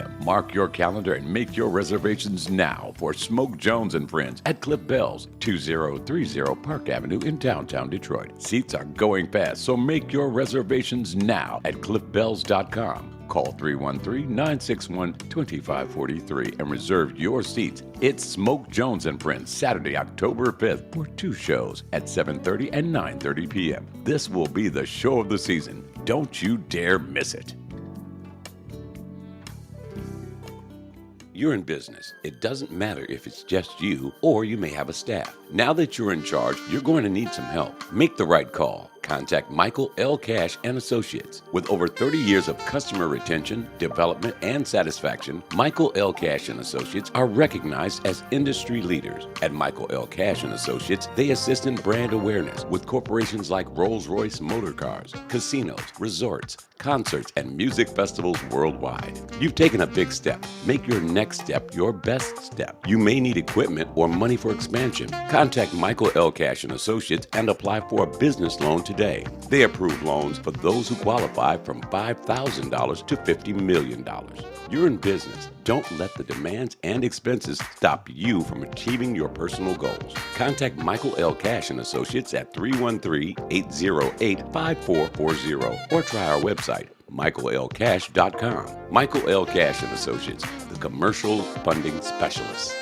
p.m. Mark your calendar and make your reservations now for Smoke Jones and Friends at Cliff Bell's, 2030 Park Avenue in downtown Detroit. Seats are going fast, so make your reservations now at cliffbells.com. Call 313-961-2543 and reserve your seats. It's Smoke Jones and Friends, Saturday, October 5th for 2 shows at 7:30 and 9:30 p.m. This will be the show of the season. Don't you dare miss it. You're in business. It doesn't matter if it's just you or you may have a staff. Now that you're in charge, you're going to need some help. Make the right call. Contact Michael L. Cash and Associates. With over 30 years of customer retention, development, and satisfaction, Michael L. Cash and Associates are recognized as industry leaders. At Michael L. Cash and Associates, they assist in brand awareness with corporations like Rolls-Royce Motor Cars, casinos, resorts, concerts, and music festivals worldwide. You've taken a big step. Make your next step your best step. You may need equipment or money for expansion. Contact Michael L. Cash and Associates and apply for a business loan today. They approve loans for those who qualify from $5,000 to $50 million. You're in business. Don't let the demands and expenses stop you from achieving your personal goals. Contact Michael L. Cash and Associates at 313-808-5440 or try our website, michaellcash.com. Michael L. Cash and Associates, the commercial funding specialist.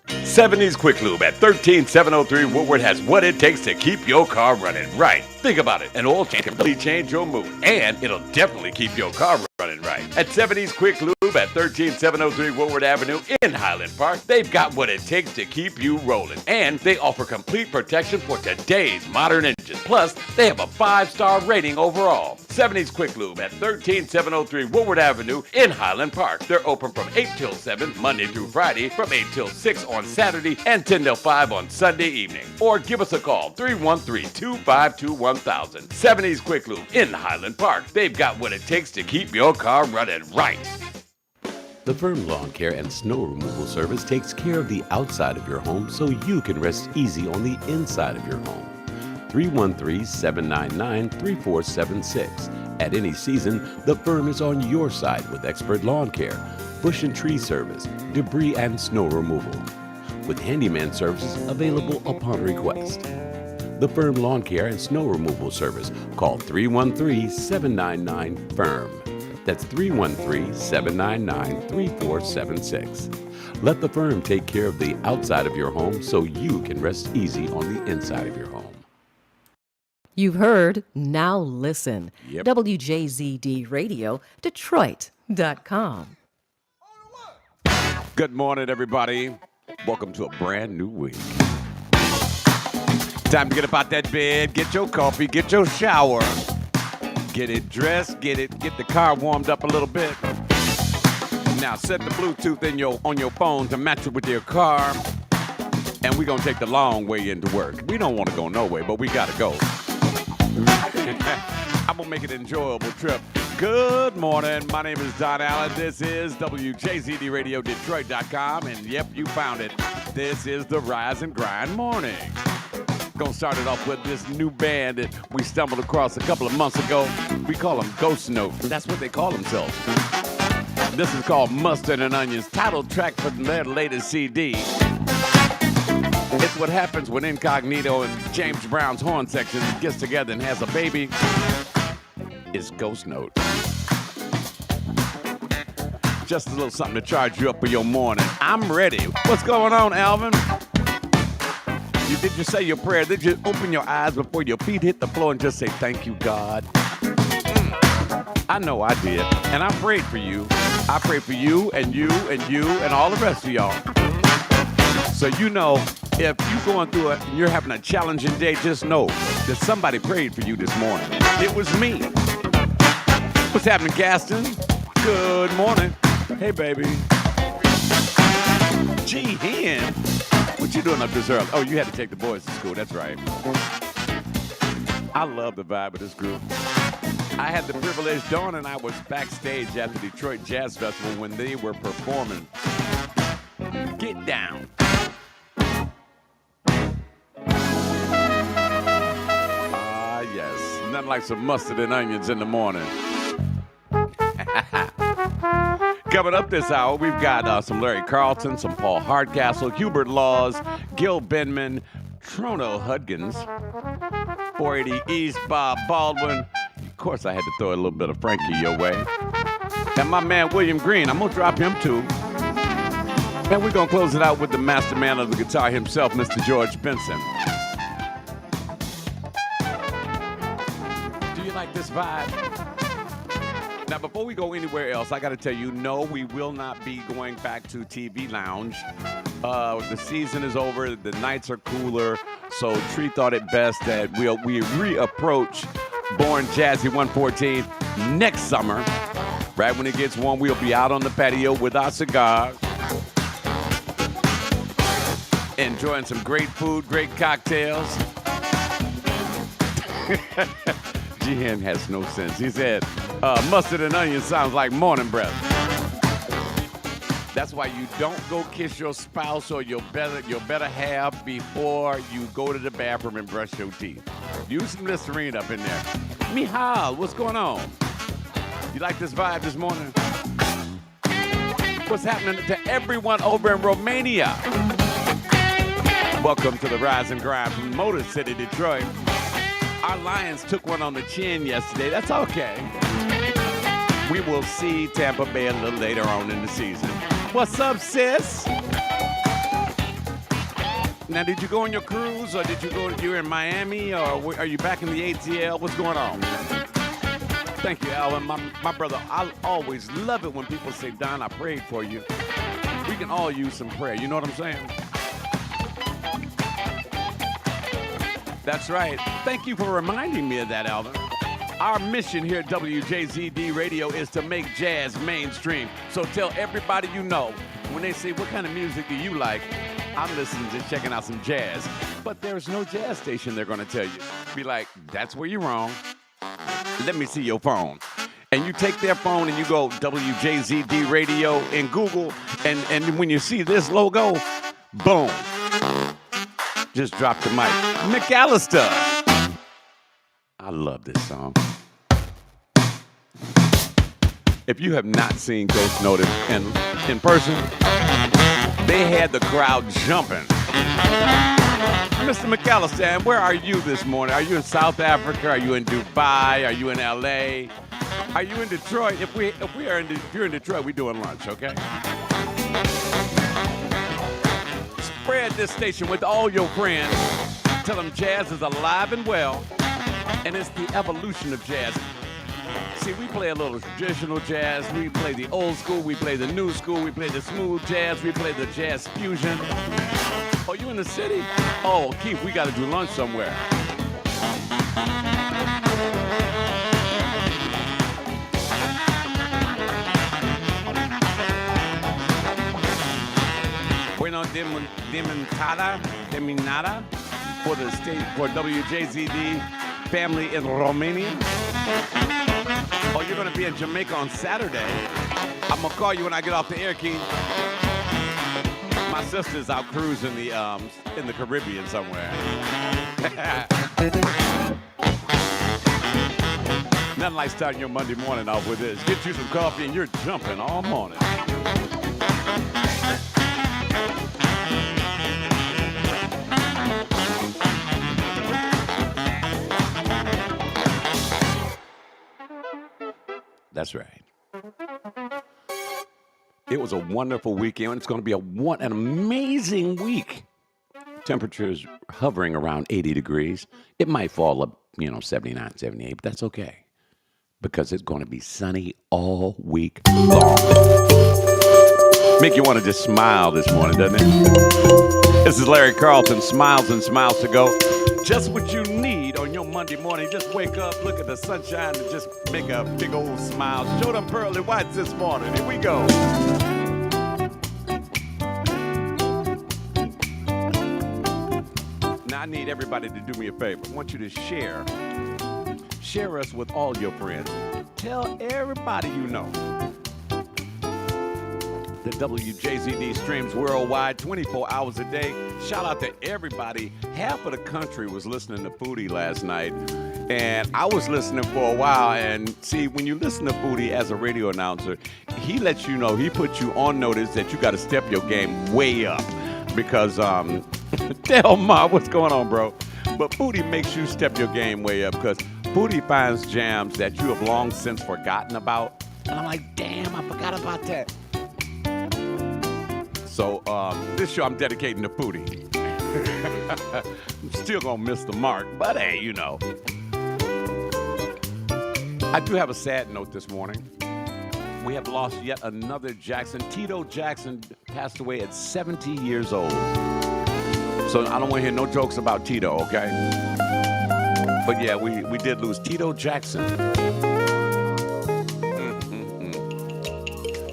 70s Quick Lube at 13703 Woodward has what it takes to keep your car running right. Think about it. An oil change can really change your mood, and it'll definitely keep your car running right. At 70s Quick Lube at 13703 Woodward Avenue in Highland Park, they've got what it takes to keep you rolling. And they offer complete protection for today's modern engines. Plus, they have a 5-star rating overall. 70s Quick Lube at 13703 Woodward Avenue in Highland Park. They're open from 8 till 7, Monday through Friday, from 8 till 6 on Saturday, and 10 till 5 on Sunday evening. Or give us a call, 313-252-1000. 70s Quick Lube in Highland Park. They've got what it takes to keep your car running right. The Firm Lawn Care and Snow Removal Service takes care of the outside of your home so you can rest easy on the inside of your home. 313-799-3476. At any season, the firm is on your side with expert lawn care, bush and tree service, debris and snow removal, with handyman services available upon request. The Firm Lawn Care and Snow Removal Service. Call 313-799-FIRM. That's 313-799-3476. Let the firm take care of the outside of your home so you can rest easy on the inside of your home. You've heard, now listen. Yep. WJZD Radio, Detroit.com. Good morning, everybody. Welcome to a brand new week. Time to get up out that bed, get your coffee, get your shower, get it dressed, get the car warmed up a little bit. Now set the Bluetooth on your phone to match it with your car, and we're gonna take the long way into work. We don't want to go nowhere, but we gotta go. I'm gonna make it an enjoyable trip. Good morning. My name is Don Allen. This is WJZD Radio Detroit.com, and yep, you found it. This is the Rise and Grind Morning. Gonna start it off with this new band that we stumbled across a couple of months ago. We call them Ghost Note. That's what they call themselves. This is called Mustard and Onions, title track from their latest CD. It's what happens when Incognito and James Brown's horn section gets together and has a baby. It's Ghost Note. Just a little something to charge you up for your morning. I'm ready. What's going on, Alvin? Did you say your prayer? Did you open your eyes before your feet hit the floor and just say, thank you, God? I know I did. And I prayed for you. I prayed for you and you and you and all the rest of y'all. So you know, if you're going through it and you're having a challenging day, just know that somebody prayed for you this morning. It was me. What's happening, Gaston? Good morning. Hey, baby. Gee, Hen. What you doing up this early? Oh, you had to take the boys to school. That's right. I love the vibe of this group. I had the privilege, Dawn and I was backstage at the Detroit Jazz Festival when they were performing. Get down. Ah, yes. Nothing like some mustard and onions in the morning. Coming up this hour, we've got some Larry Carlton, some Paul Hardcastle, Hubert Laws, Gil Benman, Trono Hudgens, 480 East, Bob Baldwin. Of course, I had to throw a little bit of Frankie your way. And my man, William Green, I'm going to drop him too. And we're going to close it out with the master man of the guitar himself, Mr. George Benson. Do you like this vibe? Now, before we go anywhere else, I got to tell you, no, we will not be going back to TV Lounge. The season is over. The nights are cooler. So Tree thought it best that we reapproach Born Jazzy 114 next summer. Right when it gets warm, we'll be out on the patio with our cigars, enjoying some great food, great cocktails. Jihan has no sense. He said, mustard and onion sounds like morning breath. That's why you don't go kiss your spouse or your better half before you go to the bathroom and brush your teeth. Use some Listerine up in there. Mihal, what's going on? You like this vibe this morning? What's happening to everyone over in Romania? Welcome to the Rise and Grind from Motor City, Detroit. Our Lions took one on the chin yesterday. That's okay. We will see Tampa Bay a little later on in the season. What's up, sis? Now, did you go on your cruise, or you're in Miami, or are you back in the ATL? What's going on? Thank you, Alan. My brother, I always love it when people say, Don, I prayed for you. We can all use some prayer. You know what I'm saying? That's right. Thank you for reminding me of that, Alvin. Our mission here at WJZD Radio is to make jazz mainstream. So tell everybody you know, when they say, what kind of music do you like? I'm listening to checking out some jazz. But there's no jazz station they're going to tell you. Be like, that's where you're wrong. Let me see your phone. And you take their phone and you go WJZD Radio in Google. And when you see this logo, boom. Just drop the mic. McAllister. I love this song. If you have not seen Ghost Notice in person, they had the crowd jumping. Mr. McAllister, where are you this morning? Are you in South Africa? Are you in Dubai? Are you in LA? Are you in Detroit? If you're in Detroit, we're doing lunch, okay? Spread this station with all your friends. Tell them jazz is alive and well, and it's the evolution of jazz. See, we play a little traditional jazz. We play the old school. We play the new school. We play the smooth jazz. We play the jazz fusion. Oh, you in the city? Oh, Keith, we got to do lunch somewhere. Bueno, terminada for the state, for WJZD family in Romania. Oh, you're going to be in Jamaica on Saturday. I'm going to call you when I get off the air, Keith. My sister's out cruising in the Caribbean somewhere. Nothing like starting your Monday morning off with this. Get you some coffee and you're jumping all morning. That's right. It was a wonderful weekend. It's going to be an amazing week. Temperatures hovering around 80 degrees. It might fall up, 79, 78, but that's okay. Because it's going to be sunny all week long. Make you want to just smile this morning, doesn't it? This is Larry Carlton, Smiles and Smiles to Go. Just what you need on your Monday morning. Just wake up, look at the sunshine, and just make a big old smile. Show them pearly whites this morning. Here we go. Now, I need everybody to do me a favor. I want you to share us with all your friends. Tell everybody you know. The WJZD streams worldwide 24 hours a day. Shout out to everybody. Half of the country was listening to Foodie last night. And I was listening for a while. And see, when you listen to Foodie as a radio announcer, he lets you know, he puts you on notice that you got to step your game way up. Because, Delmar, what's going on, bro? But Booty makes you step your game way up because Booty finds jams that you have long since forgotten about. And I'm like, damn, I forgot about that. So this show I'm dedicating to Booty. I'm still gonna miss the mark, but hey, you know. I do have a sad note this morning. We have lost yet another Jackson. Tito Jackson passed away at 70 years old. So I don't want to hear no jokes about Tito, okay? But yeah, we did lose Tito Jackson.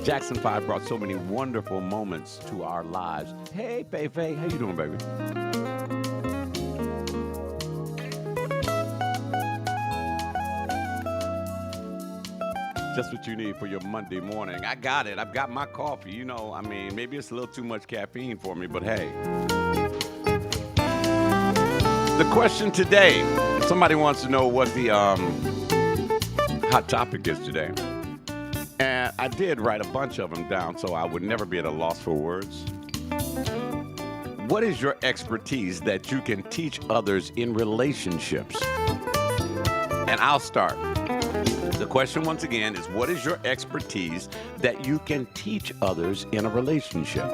Jackson 5 brought so many wonderful moments to our lives. Hey, Faye, how you doing, baby? Just what you need for your Monday morning. I got it. I've got my coffee. You know, I mean, maybe it's a little too much caffeine for me, but hey. The question today, somebody wants to know what the hot topic is today. And I did write a bunch of them down so I would never be at a loss for words. What is your expertise that you can teach others in relationships? And I'll start. The question once again is, what is your expertise that you can teach others in a relationship?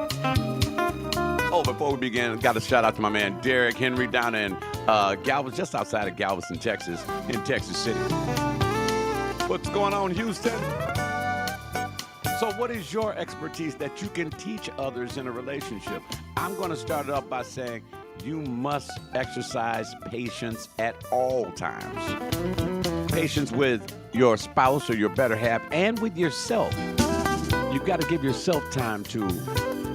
Oh, before we begin, got a shout out to my man Derek Henry down in Galveston, just outside of Galveston, Texas, in Texas City. What's going on, Houston? So what is your expertise that you can teach others in a relationship? I'm going to start it off by saying you must exercise patience at all times. Patience with your spouse or your better half and with yourself. You've got to give yourself time to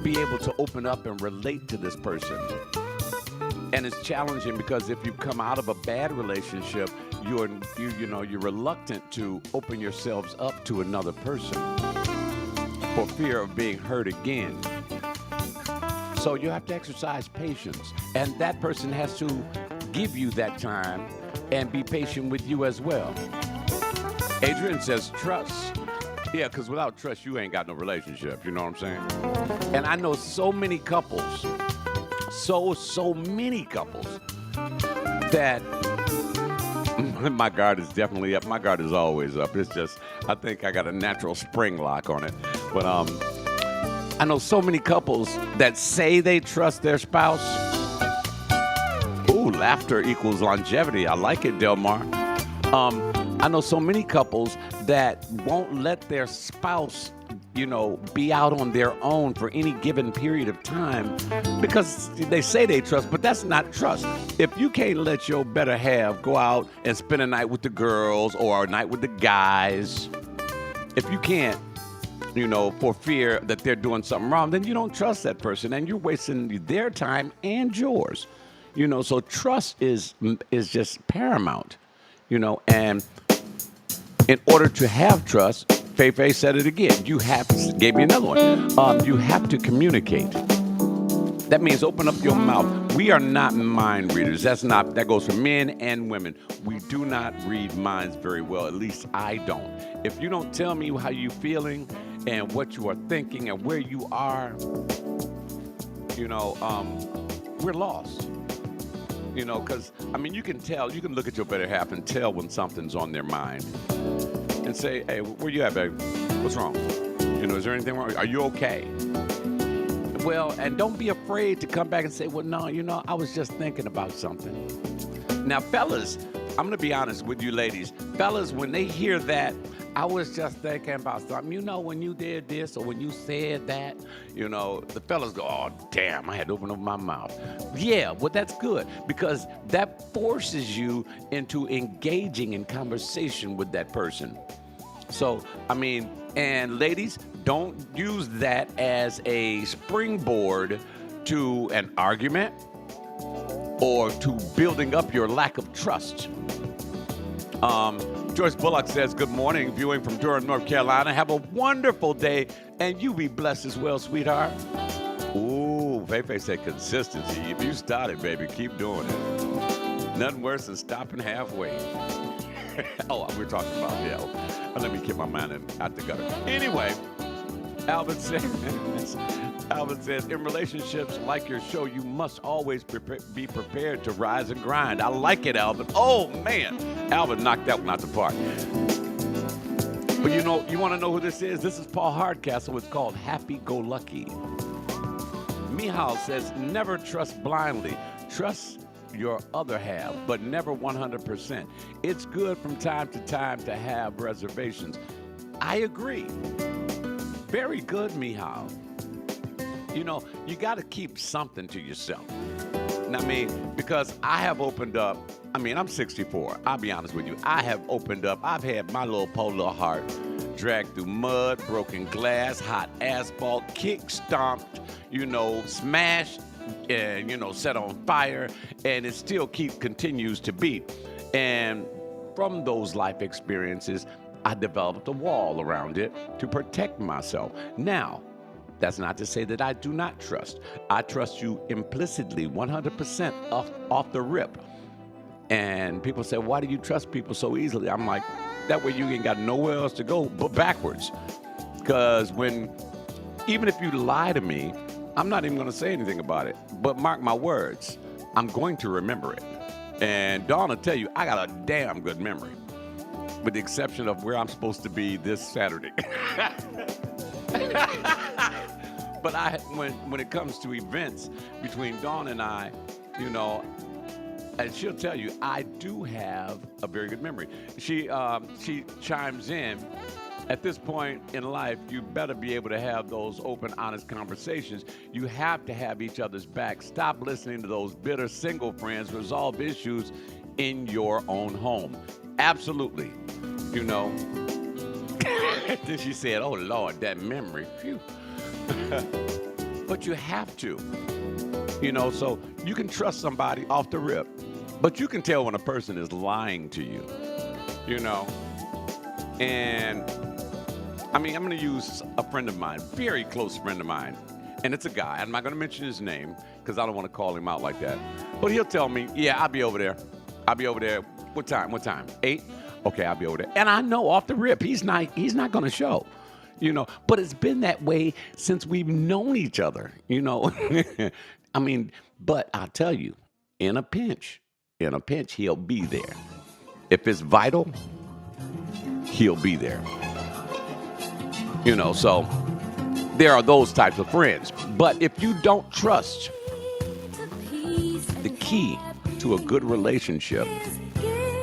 be able to open up and relate to this person. And it's challenging because if you come out of a bad relationship, you're reluctant to open yourselves up to another person for fear of being hurt again. So you have to exercise patience, and that person has to give you that time and be patient with you as well. Adrian says trust. Yeah, because without trust, you ain't got no relationship, you know what I'm saying? And I know so many couples, so many couples that my guard is definitely up. My guard is always up. It's just, I think I got a natural spring lock on it. But I know so many couples that say they trust their spouse. Ooh, laughter equals longevity. I like it, Delmar. I know so many couples that won't let their spouse, be out on their own for any given period of time because they say they trust, but that's not trust. If you can't let your better half go out and spend a night with the girls or a night with the guys, if you can't, for fear that they're doing something wrong, then you don't trust that person and you're wasting their time and yours. So trust is just paramount, and in order to have trust, Faye said it again, gave me another one. You have to communicate. That means open up your mouth. We are not mind readers. That goes for men and women. We do not read minds very well. At least I don't. If you don't tell me how you're feeling and what you are thinking and where you are, we're lost. Because, you can tell, you can look at your better half and tell when something's on their mind and say, hey, where you at, babe? What's wrong? Is there anything wrong? Are you okay? Well, and don't be afraid to come back and say, well, no, I was just thinking about something. Now, fellas, I'm going to be honest with you ladies. Fellas, when they hear that, I was just thinking about something. When you did this or when you said that, the fellas go, oh, damn, I had to open up my mouth. Yeah, well, that's good because that forces you into engaging in conversation with that person. So, and ladies, don't use that as a springboard to an argument or to building up your lack of trust. Joyce Bullock says, good morning, viewing from Durham, North Carolina. Have a wonderful day, and you be blessed as well, sweetheart. Ooh, Faye said consistency. If you started, baby, keep doing it. Nothing worse than stopping halfway. Oh, we're talking about, let me keep my mind out the gutter. Anyway, Albert says, Albert says, in relationships like your show, you must always be prepared to rise and grind. I like it, Albert. Oh, man. Albert knocked that one out the park. But you want to know who this is? This is Paul Hardcastle. It's called Happy Go Lucky. Mihal says, never trust blindly. Trust your other half, but never 100%. It's good from time to time to have reservations. I agree. Very good, Mihal. You got to keep something to yourself. Because I have opened up. I'm 64. I'll be honest with you. I have opened up. I've had my little poor little heart dragged through mud, broken glass, hot asphalt, kick stomped, smashed, and, set on fire, and it still continues to beat. And from those life experiences, I developed a wall around it to protect myself. Now, that's not to say that I do not trust. I trust you implicitly, 100% off the rip. And people say, why do you trust people so easily? I'm like, that way you ain't got nowhere else to go but backwards. Because even if you lie to me, I'm not even going to say anything about it. But mark my words, I'm going to remember it. And Dawn will tell you, I got a damn good memory, with the exception of where I'm supposed to be this Saturday. But when it comes to events between Dawn and I, and she'll tell you, I do have a very good memory. She chimes in. At this point in life, you better be able to have those open, honest conversations. You have to have each other's back. Stop listening to those bitter single friends. Resolve issues in your own home. Absolutely. Then she said, oh, Lord, that memory. Phew. But you have to. So you can trust somebody off the rip. But you can tell when a person is lying to you. And I'm going to use a friend of mine, very close friend of mine, and it's a guy. I'm not going to mention his name because I don't want to call him out like that. But he'll tell me, yeah, I'll be over there. What time? 8? Okay, I'll be over there. And I know off the rip, he's not going to show, But it's been that way since we've known each other, But I'll tell you, in a pinch, he'll be there. If it's vital, he'll be there. So there are those types of friends. But if you don't trust, the key to a good relationship,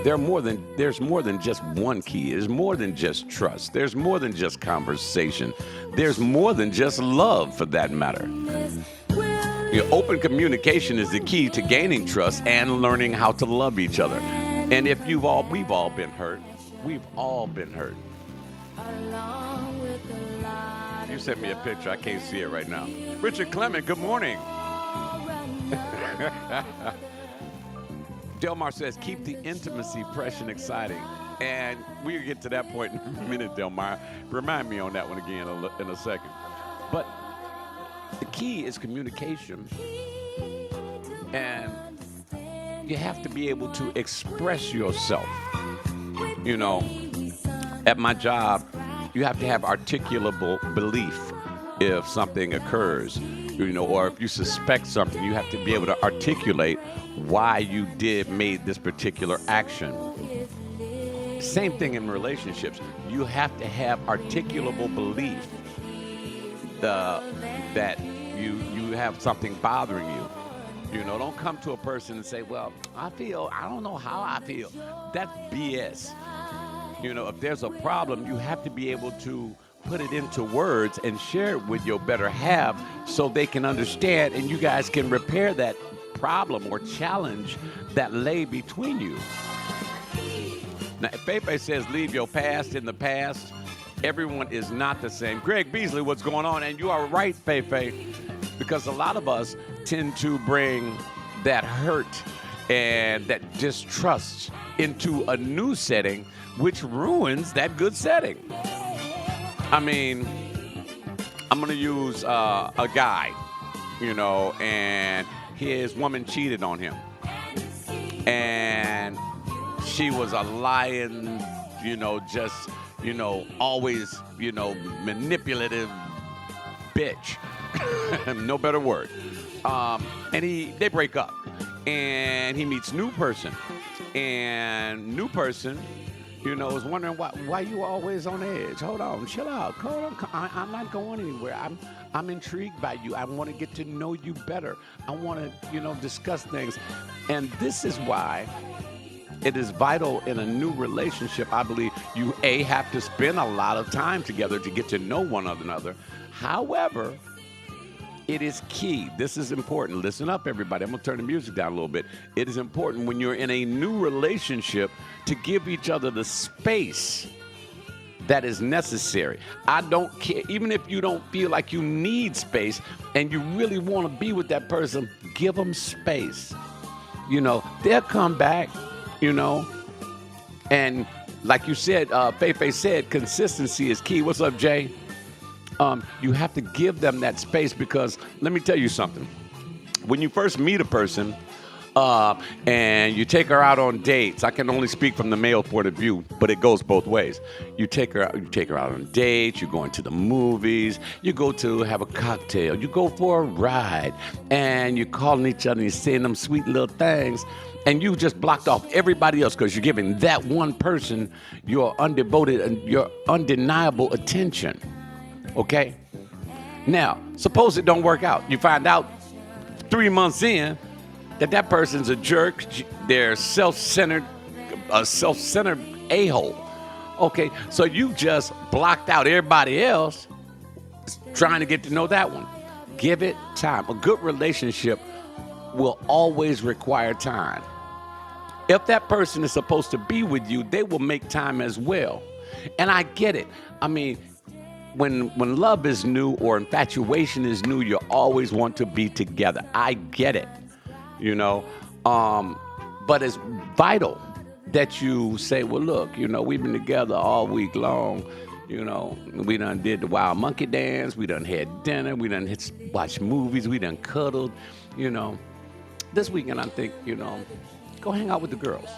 there's more than just one key. There's more than just trust. There's more than just conversation. There's more than just love, for that matter. Open communication is the key to gaining trust and learning how to love each other. And if we've all been hurt. We've all been hurt. You sent me a picture. I can't see it right now. Richard Clement, good morning. Delmar says, keep the intimacy fresh and exciting. And we'll get to that point in a minute, Delmar. Remind me on that one again in a second. But the key is communication. And you have to be able to express yourself. At my job, you have to have articulable belief if something occurs, or if you suspect something, you have to be able to articulate why you made this particular action. Same thing in relationships. You have to have articulable belief that you have something bothering you. Don't come to a person and say, well, I don't know how I feel. That's BS. If there's a problem, you have to be able to put it into words and share it with your better half so they can understand and you guys can repair that problem or challenge that lay between you. Now, Fefe says, leave your past in the past. Everyone is not the same. Greg Beasley, what's going on? And you are right, Fefe, because a lot of us tend to bring that hurt and that distrust into a new setting, which ruins that good setting. I'm going to use a guy, and his woman cheated on him. And she was a lying, always, manipulative, bitch. No better word. And they break up. And he meets new person. And new person, is wondering why you always on edge. Hold on, chill out. I'm not going anywhere. I'm intrigued by you. I want to get to know you better. I want to, discuss things. And this is why it is vital in a new relationship. I believe you, have to spend a lot of time together to get to know one another. However, it is key. This is important. Listen up, everybody. I'm going to turn the music down a little bit. It is important when you're in a new relationship to give each other the space that is necessary. I don't care. Even if you don't feel like you need space and you really want to be with that person, give them space. They'll come back, and like you said, Feifei said, consistency is key. What's up, Jay? You have to give them that space because let me tell you something. When you first meet a person and you take her out on dates, I can only speak from the male point of view, but it goes both ways. You take her out on dates, you go into the movies, you go to have a cocktail, you go for a ride, and you're calling each other and you're saying them sweet little things. And you just blocked off everybody else because you're giving that one person your undevoted and your undeniable attention. Okay? Now, suppose it don't work out. You find out 3 months in that person's a jerk. They're self-centered a-hole. Okay? So you just blocked out everybody else trying to get to know that one. Give it time. A good relationship will always require time. If that person is supposed to be with you, they will make time as well. And I get it. I mean, when love is new or infatuation is new, you always want to be together. I get it, but it's vital that you say, well, look, we've been together all week long. We done did the wild monkey dance. We done had dinner. We done watched movies. We done cuddled, This weekend, I think, go hang out with the girls.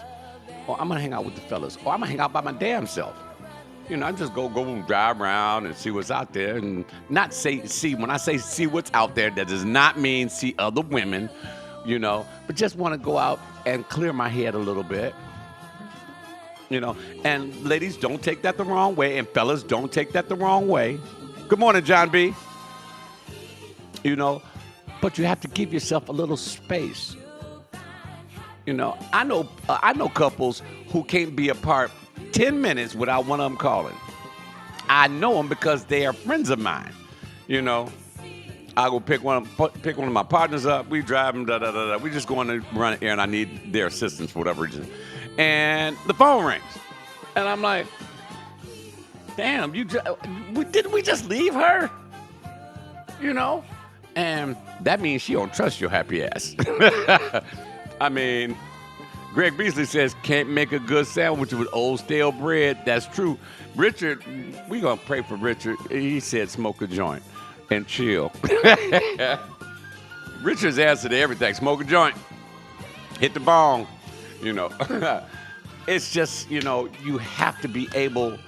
Or I'm going to hang out with the fellas. Or I'm going to hang out by my damn self. I just go and drive around and see what's out there. And not see, when I say see what's out there, that does not mean see other women, but just want to go out and clear my head a little bit. And ladies, don't take that the wrong way. And fellas, don't take that the wrong way. Good morning, John B. But you have to give yourself a little space. I know couples who can't be apart 10 minutes without one of them calling. I know them because they are friends of mine. I go pick one of my partners up. We drive them. We just going to run an errand. I need their assistance for whatever reason. And the phone rings, and I'm like, "Damn, didn't we just leave her?" And that means she don't trust your happy ass. I mean, Greg Beasley says, can't make a good sandwich with old stale bread. That's true. Richard, we going to pray for Richard. He said smoke a joint and chill. Richard's answer to everything, smoke a joint, hit the bong, It's just, you have to be able,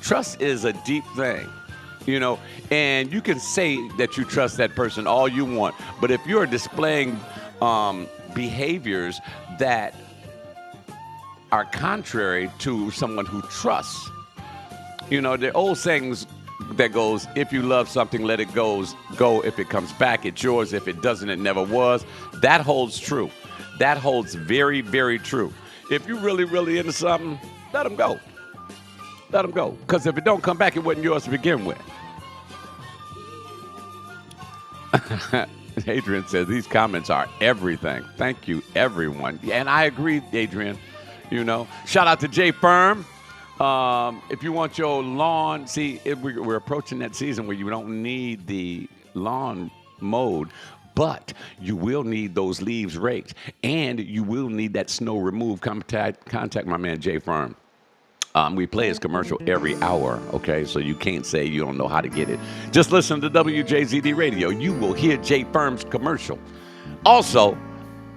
trust is a deep thing. And you can say that you trust that person all you want, but if you're displaying behaviors that are contrary to someone who trusts, the old sayings that goes, if you love something, let it go. If it comes back, it's yours. If it doesn't, it never was. That holds true. That holds very, very true. If you're really, really into something, let them go. Let them go. Because if it don't come back, it wasn't yours to begin with. Adrian says these comments are everything. Thank you, everyone. And I agree, Adrian. Shout out to Jay Firm. If you want your lawn, we're approaching that season where you don't need the lawn mowed, but you will need those leaves raked, and you will need that snow removed. Contact my man Jay Firm. We play his commercial every hour, okay? So you can't say you don't know how to get it. Just listen to WJZD Radio. You will hear Jay Firm's commercial. Also,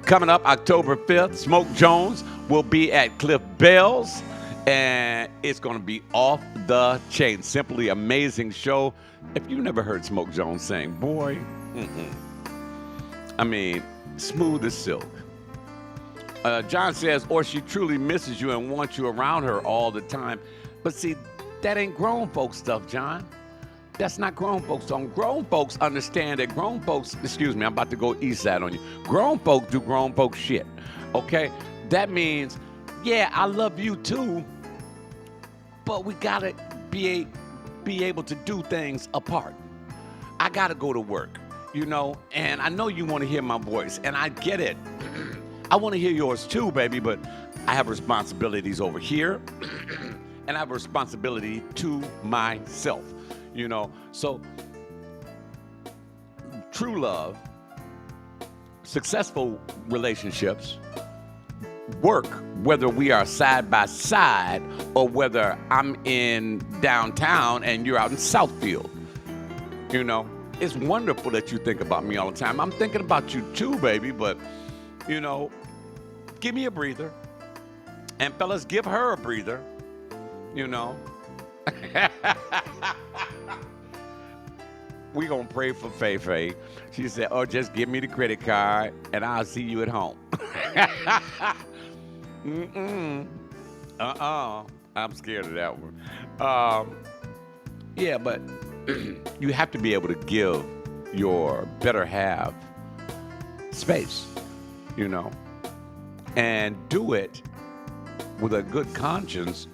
coming up October 5th, Smoke Jones will be at Cliff Bell's And it's going to be off the chain. Simply amazing show. If you've never heard Smoke Jones sing, boy, I mean, smooth as silk. John says, or she truly misses you and wants you around her all the time. But see, that ain't grown folks stuff, John. That's not grown folks song. Grown folks understand that grown folks, excuse me, I'm about to go east side on you. Grown folks do grown folks shit, okay? That means, yeah, I love you too, but we gotta be able to do things apart. I gotta go to work, you know, and I know you wanna hear my voice, and I get it. I wanna hear yours too, baby, but I have responsibilities over here, and I have a responsibility to myself. You know, so true love, successful relationships work whether we are side by side or whether I'm in downtown and you're out in Southfield. You know, it's wonderful that you think about me all the time. I'm thinking about you too, baby, but, you know, give me a breather. And fellas, give her a breather, you know. We gonna pray for Faye. She said, oh, just give me the credit card and I'll see you at home. I'm scared of that one. Yeah, but you have to be able to give your better half space, you know, and do it with a good conscience.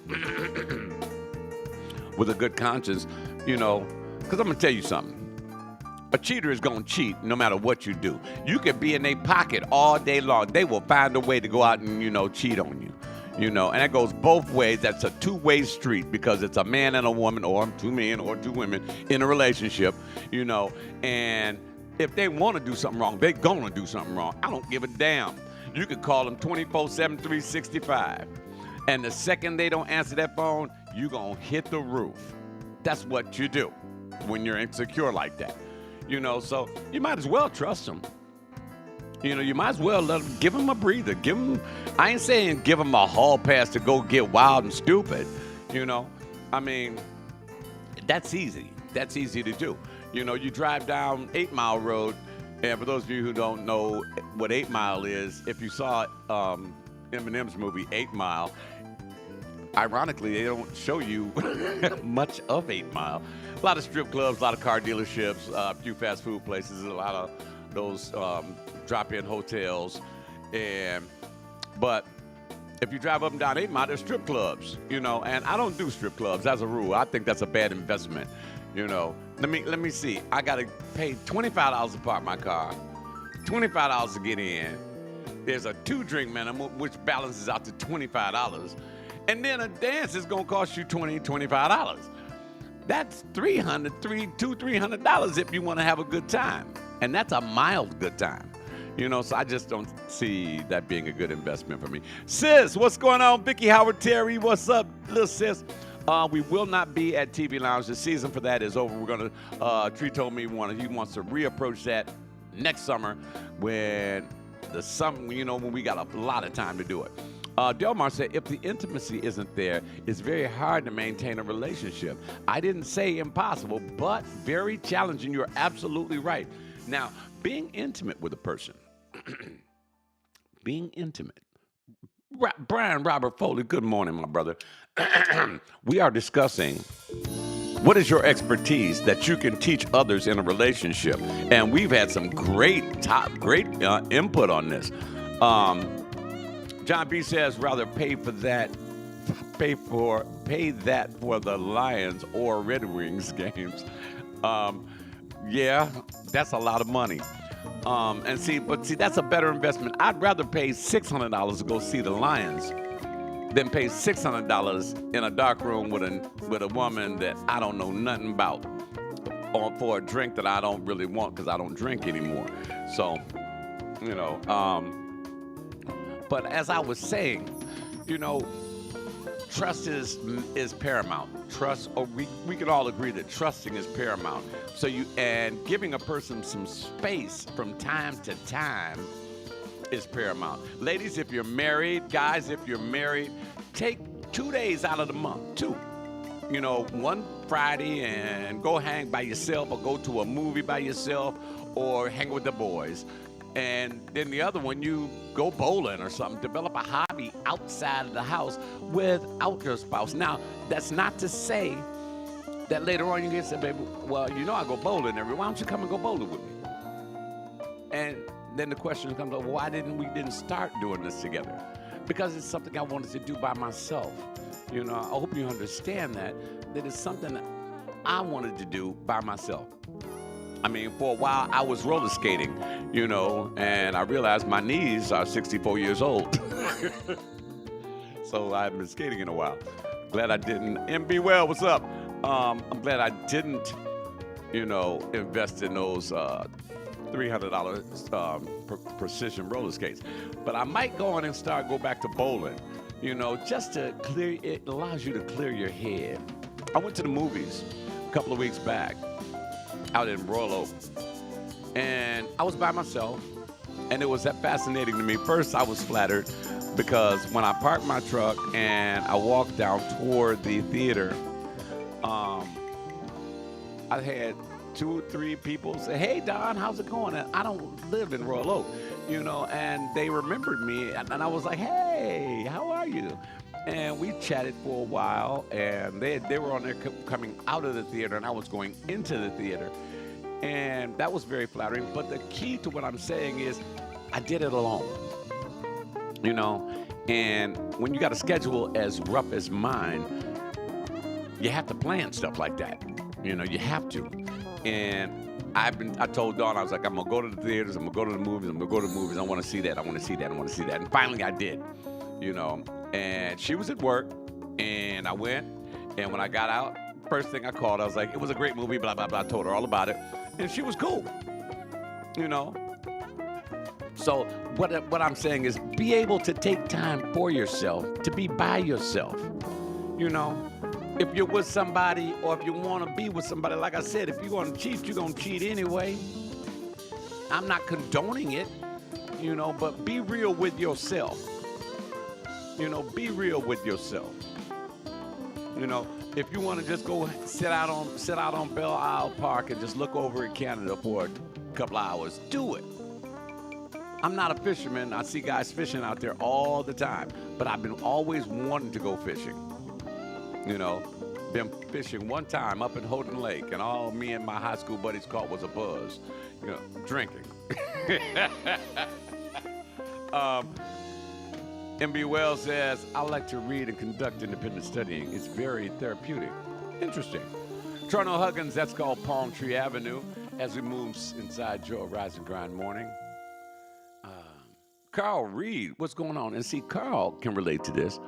With a good conscience, you know, because I'm going to tell you something. A cheater is going to cheat no matter what you do. You can be in their pocket all day long. They will find a way to go out and, you know, cheat on you. You know, and that goes both ways. That's a two-way street because it's a man and a woman or two men or two women in a relationship, you know. And if they want to do something wrong, they're going to do something wrong. I don't give a damn. You can call them 24/7, 365. And the second they don't answer that phone, you're going to hit the roof. That's what you do when you're insecure like that. You know, so you might as well trust them. You know, you might as well give them a breather. I ain't saying give them a hall pass to go get wild and stupid. You know, I mean, that's easy. That's easy to do. You know, you drive down 8 Mile Road, and for those of you who don't know what 8 Mile is, if you saw Eminem's movie 8 Mile, ironically, they don't show you much of 8 Mile. A lot of strip clubs, a lot of car dealerships, a few fast food places, a lot of those drop-in hotels. But if you drive up and down 8 Mile, there's strip clubs, you know, and I don't do strip clubs as a rule. I think that's a bad investment, you know. Let me see. I got to pay $25 to park my car, $25 to get in. There's a 2-drink minimum, which balances out to $25. And then a dance is going to cost you $25. That's $300 if you want to have a good time. And that's a mild good time. You know, so I just don't see that being a good investment for me. Sis, what's going on? Vicky Howard Terry, what's up, little sis? We will not be at TV Lounge. The season for that is over. We're going to, Tree told me he wants to reapproach that next summer when when we got a lot of time to do it. Delmar said, if the intimacy isn't there, it's very hard to maintain a relationship. I didn't say impossible, but very challenging. You're absolutely right. Now, being intimate with a person, being intimate. Brian Robert Foley, good morning, my brother. We are discussing what is your expertise that you can teach others in a relationship. And we've had some great input on this. John B says, rather pay that for the Lions or Red Wings games. Yeah, that's a lot of money. And see, that's a better investment. I'd rather pay $600 to go see the Lions than pay $600 in a dark room with a woman that I don't know nothing about, or for a drink that I don't really want because I don't drink anymore. So, you know. But as I was saying, you know, trust is paramount. Trust, or we can all agree that trusting is paramount. So and giving a person some space from time to time is paramount. Ladies, if you're married, guys, if you're married, take 2 days out of the month, 2. You know, one Friday and go hang by yourself or go to a movie by yourself or hang with the boys. And then the other one, you go bowling or something. Develop a hobby outside of the house without your spouse. Now, that's not to say that later on you can say, baby, well, you know I go bowling every. Why don't you come and go bowling with me? And then the question comes up, why didn't we start doing this together? Because it's something I wanted to do by myself. You know, I hope you understand that it's something that I wanted to do by myself. I mean, for a while I was roller skating, you know, and I realized my knees are 64 years old. So I haven't been skating in a while. Glad I didn't. MB Well, what's up? I'm glad I didn't, you know, invest in those $300 precision roller skates. But I might go on and go back to bowling, you know, just to clear, it allows you to clear your head. I went to the movies a couple of weeks back out in Royal Oak, and I was by myself, and it was that fascinating to me. First, I was flattered because when I parked my truck and I walked down toward the theater, I had 2 or 3 people say, "Hey, Don, how's it going?" And I don't live in Royal Oak, you know, and they remembered me, and I was like, "Hey, how are you?" And we chatted for a while, and they were on there coming out of the theater, and I was going into the theater, and that was very flattering. But the key to what I'm saying is I did it alone, you know, and when you got a schedule as rough as mine, you have to plan stuff like that. You know, you have to. And I told Dawn, I was like, I'm gonna go to the theaters, I'm gonna go to the movies, I wanna see that. And finally I did, you know. And she was at work, and I went, and when I got out, first thing I called, I was like, it was a great movie, blah, blah, blah. I told her all about it, and she was cool, you know. So what I'm saying is be able to take time for yourself, to be by yourself, you know. If you're with somebody or if you want to be with somebody, like I said, if you're going to cheat, you're going to cheat anyway. I'm not condoning it, you know, but be real with yourself. You know, be real with yourself. You know, if you want to just go sit out on Belle Isle Park and just look over at Canada for a couple hours, do it. I'm not a fisherman. I see guys fishing out there all the time, but I've been always wanting to go fishing. You know, been fishing one time up in Houghton Lake, and all me and my high school buddies caught was a buzz, you know, drinking. MB Wells says, I like to read and conduct independent studying. It's very therapeutic. Interesting. Toronto Huggins, that's called Palm Tree Avenue, as we move inside your Rise and Grind morning. Carl Reed, what's going on? And see, Carl can relate to this,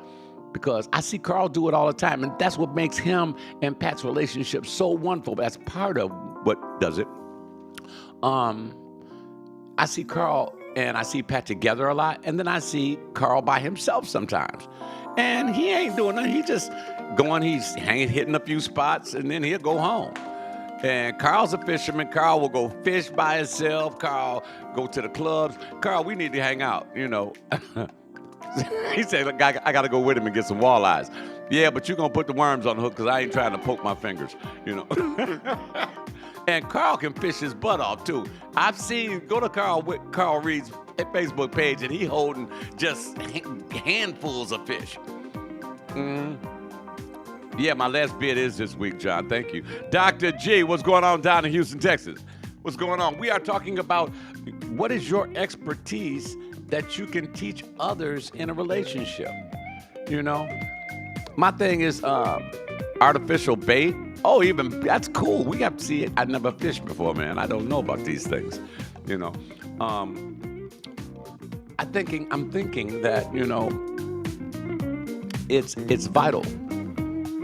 because I see Carl do it all the time, and that's what makes him and Pat's relationship so wonderful. That's part of what does it. I see Carl and I see Pat together a lot, and then I see Carl by himself sometimes. And he ain't doing nothing. He just going, he's hitting a few spots, and then he'll go home. And Carl's a fisherman. Carl will go fish by himself. Carl go to the clubs. Carl, we need to hang out, you know. He said, look, I got to go with him and get some walleyes. Yeah, but you're going to put the worms on the hook because I ain't trying to poke my fingers, you know. And Carl can fish his butt off, too. I've seen, go to Carl Reed's Facebook page, and he holding just handfuls of fish. Yeah, my last bid is this week, John. Thank you. Dr. G, what's going on down in Houston, Texas? What's going on? We are talking about what is your expertise that you can teach others in a relationship. You know, my thing is artificial bait. Oh, even that's cool. We have to see it. I never fished before, man. I don't know about these things. You know, I'm thinking that, you know, it's vital.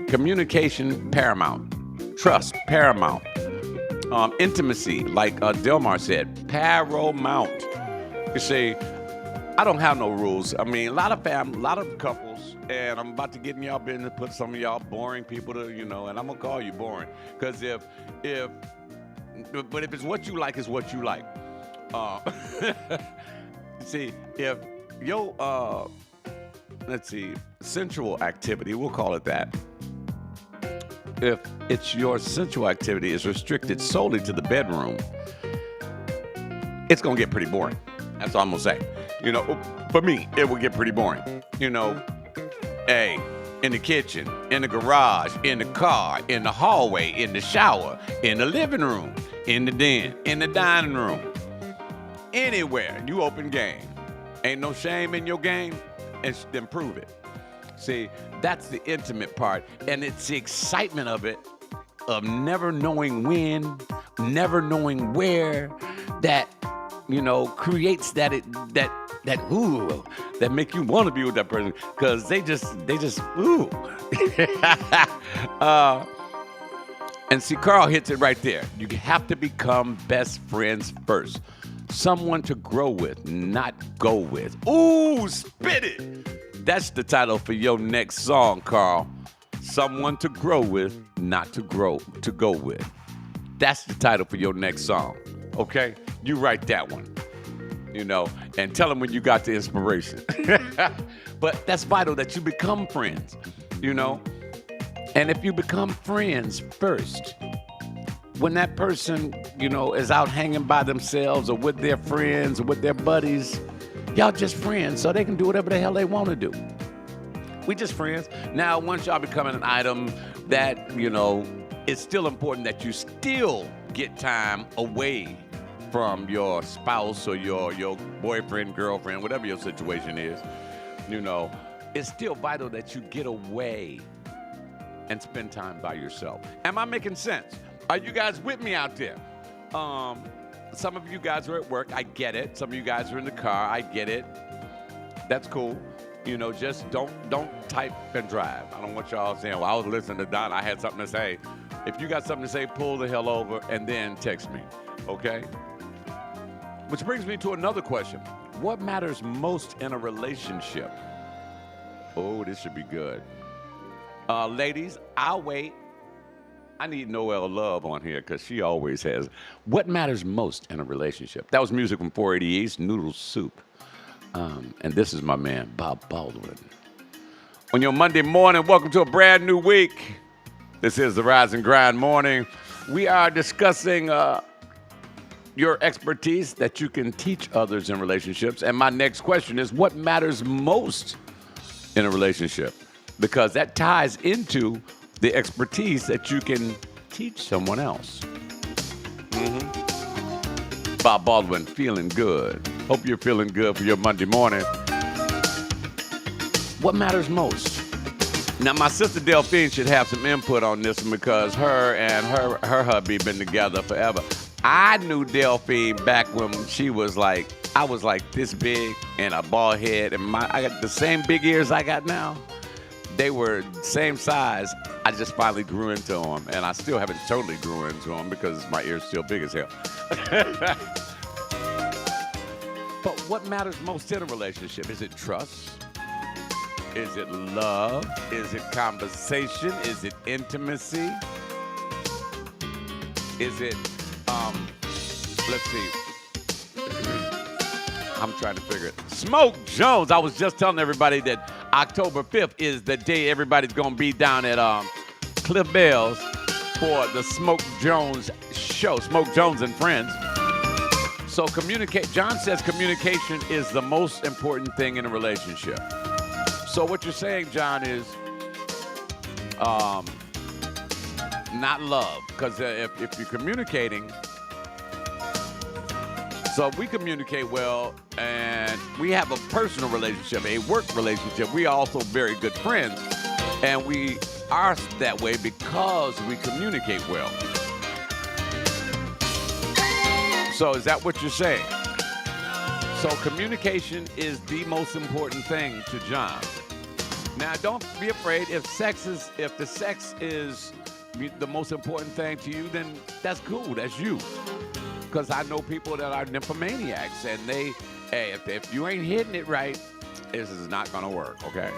Communication paramount. Trust paramount. Intimacy, like Delmar said, paramount. You see, I don't have no rules. I mean, a lot of couples, and I'm about to get in y'all business, put some of y'all boring people to, you know, and I'm gonna call you boring, because if it's what you like, it's what you like. See, if your let's see, sensual activity, we'll call it that. If it's your sensual activity is restricted solely to the bedroom, it's gonna get pretty boring. That's all I'm gonna say. You know, for me, it will get pretty boring. You know, hey, in the kitchen, in the garage, in the car, in the hallway, in the shower, in the living room, in the den, in the dining room, anywhere you open game. Ain't no shame in your game, and then prove it. See, that's the intimate part, and it's the excitement of it, of never knowing when, never knowing where, that, you know, creates that ooh, that make you want to be with that person, because they just ooh. And see, Carl hits it right there. You have to become best friends first. Someone to grow with, not go with. Ooh, spit it. That's the title for your next song, Carl. Someone to grow with, not to go with. That's the title for your next song. Okay? You write that one. You know, and tell them when you got the inspiration. But that's vital that you become friends, you know. And if you become friends first, when that person, you know, is out hanging by themselves or with their friends or with their buddies, y'all just friends, so they can do whatever the hell they want to do. We just friends. Now, once y'all becoming an item that, you know, it's still important that you still get time away from your spouse or your boyfriend, girlfriend, whatever your situation is. You know, it's still vital that you get away and spend time by yourself. Am I making sense? Are you guys with me out there? Some of you guys are at work. I get it. Some of you guys are in the car. I get it. That's cool. You know, just don't type and drive. I don't want y'all saying, well, I was listening to Don. I had something to say. If you got something to say, pull the hell over and then text me, okay? Which brings me to another question. What matters most in a relationship? Oh, this should be good. Ladies, I'll wait. I need Noelle Love on here because she always has. What matters most in a relationship? That was music from 480 East, Noodle Soup. And this is my man, Bob Baldwin. On your Monday morning, welcome to a brand new week. This is the Rise and Grind Morning. We are discussing your expertise that you can teach others in relationships. And my next question is, what matters most in a relationship? Because that ties into the expertise that you can teach someone else. Bob Baldwin, feeling good. Hope you're feeling good for your Monday morning. What matters most? Now, my sister Delphine should have some input on this one because her and her hubby been together forever. I knew Delphine back when she was like, I was like this big and a bald head, and I got the same big ears I got now. They were same size. I just finally grew into them, and I still haven't totally grew into them because my ears still big as hell. But what matters most in a relationship? Is it trust? Is it love? Is it conversation? Is it intimacy? Is it, let's see. I'm trying to figure it. Smoke Jones. I was just telling everybody that October 5th is the day everybody's going to be down at Cliff Bell's for the Smoke Jones show. Smoke Jones and Friends. So communicate. John says communication is the most important thing in a relationship. So what you're saying, John, is not love. Because if you're communicating, so if we communicate well and we have a personal relationship, a work relationship, we are also very good friends. And we are that way because we communicate well. So is that what you're saying? So communication is the most important thing to John. Now, don't be afraid if the sex is the most important thing to you, then that's cool. That's you. Because I know people that are nymphomaniacs, and if you ain't hitting it right, this is not gonna work. Okay.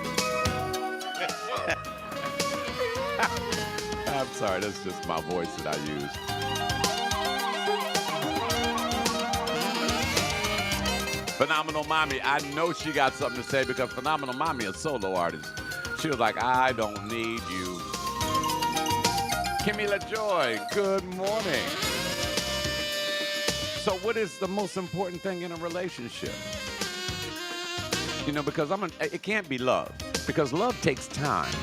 I'm sorry. That's just my voice that I use. Phenomenal Mommy, I know she got something to say because Phenomenal Mommy is a solo artist. She was like, I don't need you. Kimmy LaJoy, good morning. So what is the most important thing in a relationship? You know, because it can't be love. Because love takes time.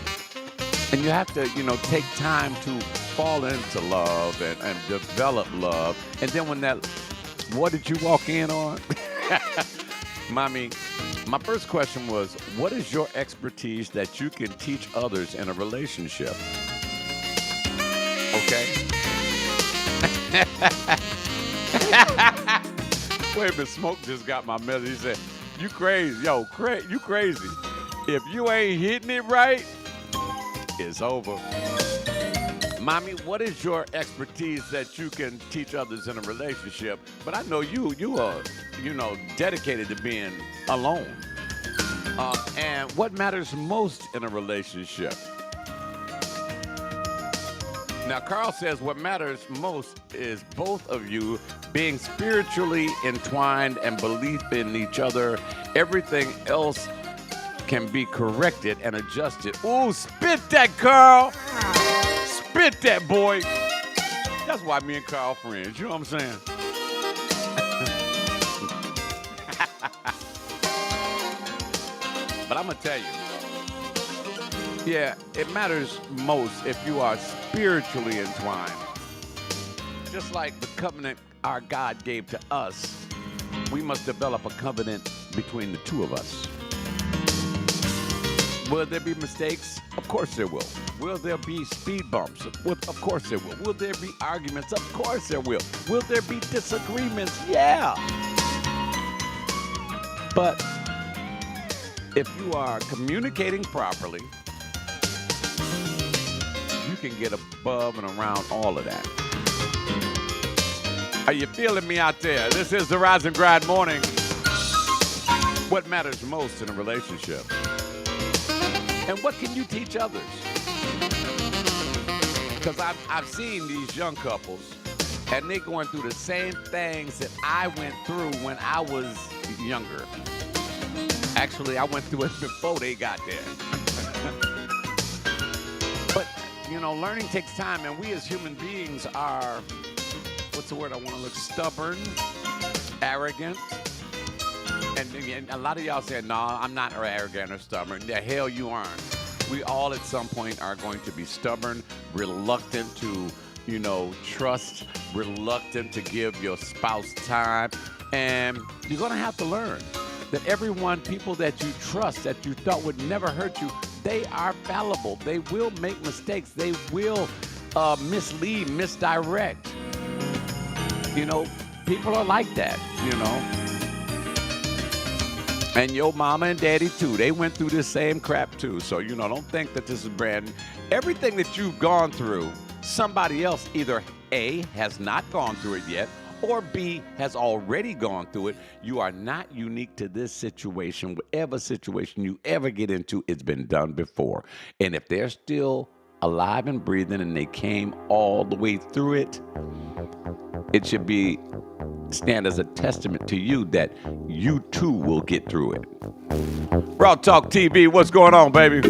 And you have to, take time to fall into love and develop love. And then what did you walk in on? Mommy, my first question was, what is your expertise that you can teach others in a relationship? Okay? Wait a minute, Smoke just got my message. He said, you crazy. Yo, you crazy. If you ain't hitting it right, it's over. Mommy, what is your expertise that you can teach others in a relationship? But I know you are, dedicated to being alone. And what matters most in a relationship? Now, Carl says what matters most is both of you being spiritually entwined and belief in each other. Everything else can be corrected and adjusted. Ooh, spit that, Carl. Spit that, boy. That's why me and Carl friends. You know what I'm saying? But I'm going to tell you. Yeah, it matters most if you are spiritually entwined. Just like the covenant our God gave to us, we must develop a covenant between the two of us. Will there be mistakes? Of course there will. Will there be speed bumps? Of course there will. Will there be arguments? Of course there will. Will there be disagreements? Yeah. But if you are communicating properly, you can get above and around all of that. Are you feeling me out there? This is the Rise and Grind Morning. What matters most in a relationship? And what can you teach others? Because I've seen these young couples, and they're going through the same things that I went through when I was younger. Actually, I went through it before they got there. But, learning takes time, and we as human beings are, what's the word I want to look, stubborn, arrogant. And a lot of y'all say, no, I'm not arrogant or stubborn. The hell you aren't. We all at some point are going to be stubborn, reluctant to, trust, reluctant to give your spouse time. And you're going to have to learn that people that you trust, that you thought would never hurt you, they are fallible. They will make mistakes. They will mislead, misdirect. People are like that, And your mama and daddy, too. They went through this same crap, too. So, don't think that this is brand new. Everything that you've gone through, somebody else either A, has not gone through it yet, or B, has already gone through it. You are not unique to this situation. Whatever situation you ever get into, it's been done before. And if they're still alive and breathing and they came all the way through it, it should stand as a testament to you that you too will get through it. Raw Talk TV, what's going on, baby?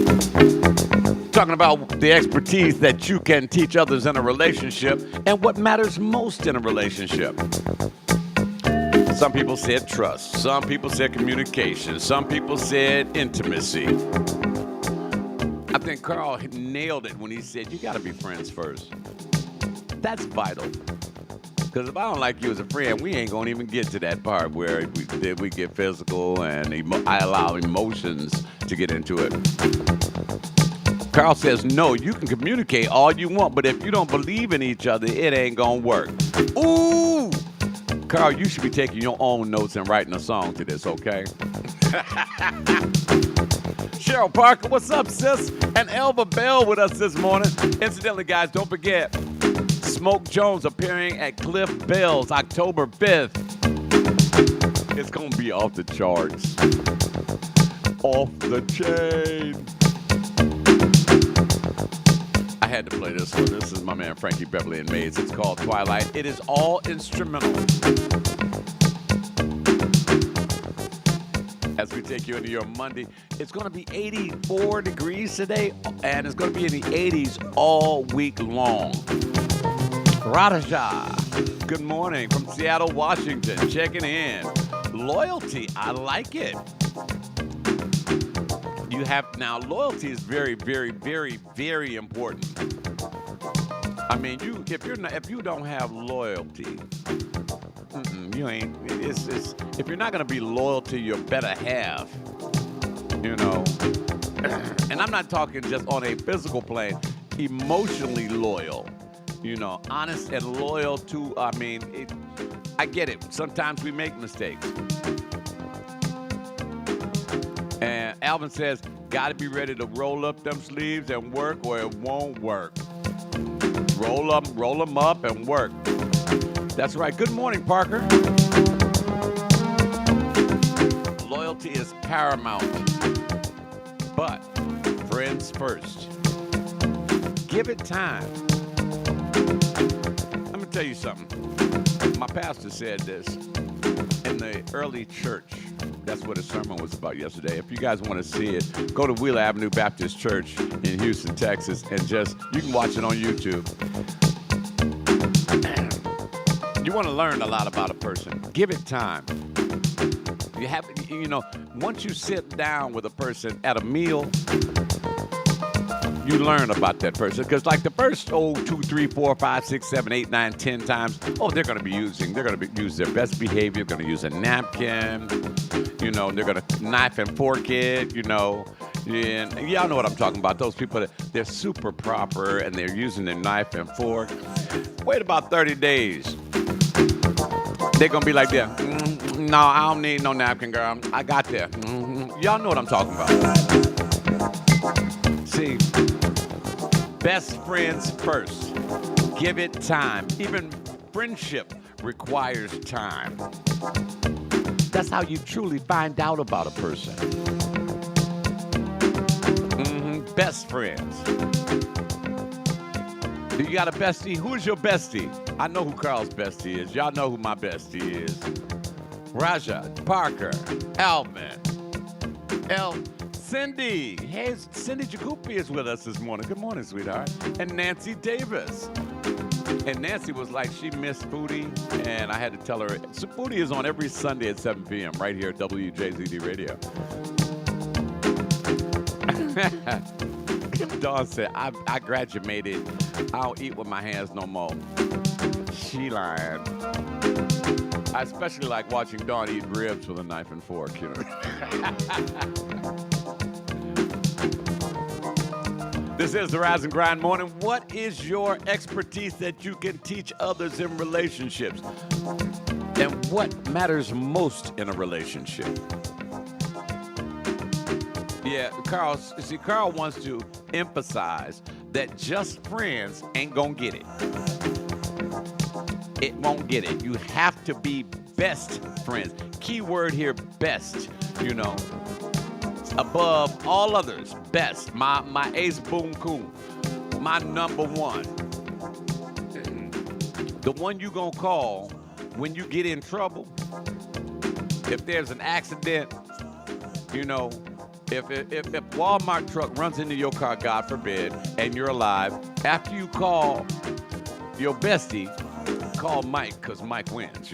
Talking about the expertise that you can teach others in a relationship and what matters most in a relationship. Some people said trust. Some people said communication. Some people said intimacy. I think Carl nailed it when he said you got to be friends first. That's vital. Because if I don't like you as a friend, we ain't going to even get to that part where we get physical and I allow emotions to get into it. Carl says, no, you can communicate all you want, but if you don't believe in each other, it ain't going to work. Ooh! Carl, you should be taking your own notes and writing a song to this, okay? Cheryl Parker, what's up, sis? And Elva Bell with us this morning. Incidentally, guys, don't forget, Smoke Jones appearing at Cliff Bell's October 5th. It's going to be off the charts. Off the chain. I had to play this one. This is my man Frankie Beverly and Mays. It's called Twilight. It is all instrumental. take you into your Monday. It's going to be 84 degrees today, and it's going to be in the 80s all week long. Radhaja, good morning from Seattle, Washington, checking in. Loyalty, I like it. You have, now loyalty is very, very, very, very important. I mean, if you don't have loyalty, you ain't. It's if you're not gonna be loyal to your better half, you know. And I'm not talking just on a physical plane, emotionally loyal. You know, honest and loyal to. I mean, I get it. Sometimes we make mistakes. And Alvin says, "Got to be ready to roll up them sleeves and work, or it won't work." Roll them up, and work. That's right. Good morning, Parker. Loyalty is paramount, but friends first. Give it time. Let me tell you something. My pastor said this in the early church. That's what his sermon was about yesterday. If you guys want to see it, go to Wheeler Avenue Baptist Church in Houston, Texas, and you can watch it on YouTube. You want to learn a lot about a person. Give it time. Once you sit down with a person at a meal, you learn about that person. Because like the first 2, 3, 4, 5, 6, 7, 8, 9, 10 times, they're going to use their best behavior, going to use a napkin, they're going to knife and fork it, and y'all know what I'm talking about. Those people, they're super proper and they're using their knife and fork. Wait about 30 days. They're going to be like that. No, I don't need no napkin, girl. I got that. Y'all know what I'm talking about. See, best friends first. Give it time. Even friendship requires time. That's how you truly find out about a person. Best friends. Do you got a bestie? Who's your bestie? I know who Carl's bestie is. Y'all know who my bestie is. Raja, Parker, Alvin, Cindy. Hey, Cindy Jacoupy is with us this morning. Good morning, sweetheart. And Nancy Davis. And Nancy was like, she missed Foodie, and I had to tell her. So Foodie is on every Sunday at 7 p.m. right here at WJZD Radio. Dawn said, I graduated. I don't eat with my hands no more. She lying. I especially like watching Dawn eat ribs with a knife and fork, This is the Rise and Grind Morning. What is your expertise that you can teach others in relationships? And what matters most in a relationship? Yeah, Carl wants to emphasize that just friends ain't gonna get it. It won't get it. You have to be best friends. Key word here, best, Above all others, best. My ace boom coon. My number one. The one you gonna call when you get in trouble. If there's an accident, if Walmart truck runs into your car, God forbid, and you're alive, after you call your bestie, call Mike, because Mike wins,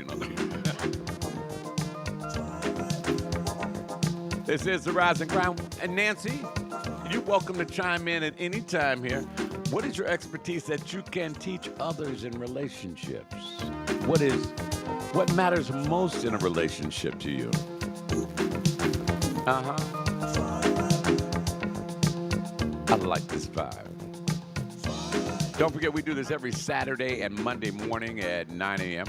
This is the Rise and Grind. And Nancy, you're welcome to chime in at any time here. What is your expertise that you can teach others in relationships? What matters most in a relationship to you? I like this vibe. Don't forget, we do this every Saturday and Monday morning at 9 a.m.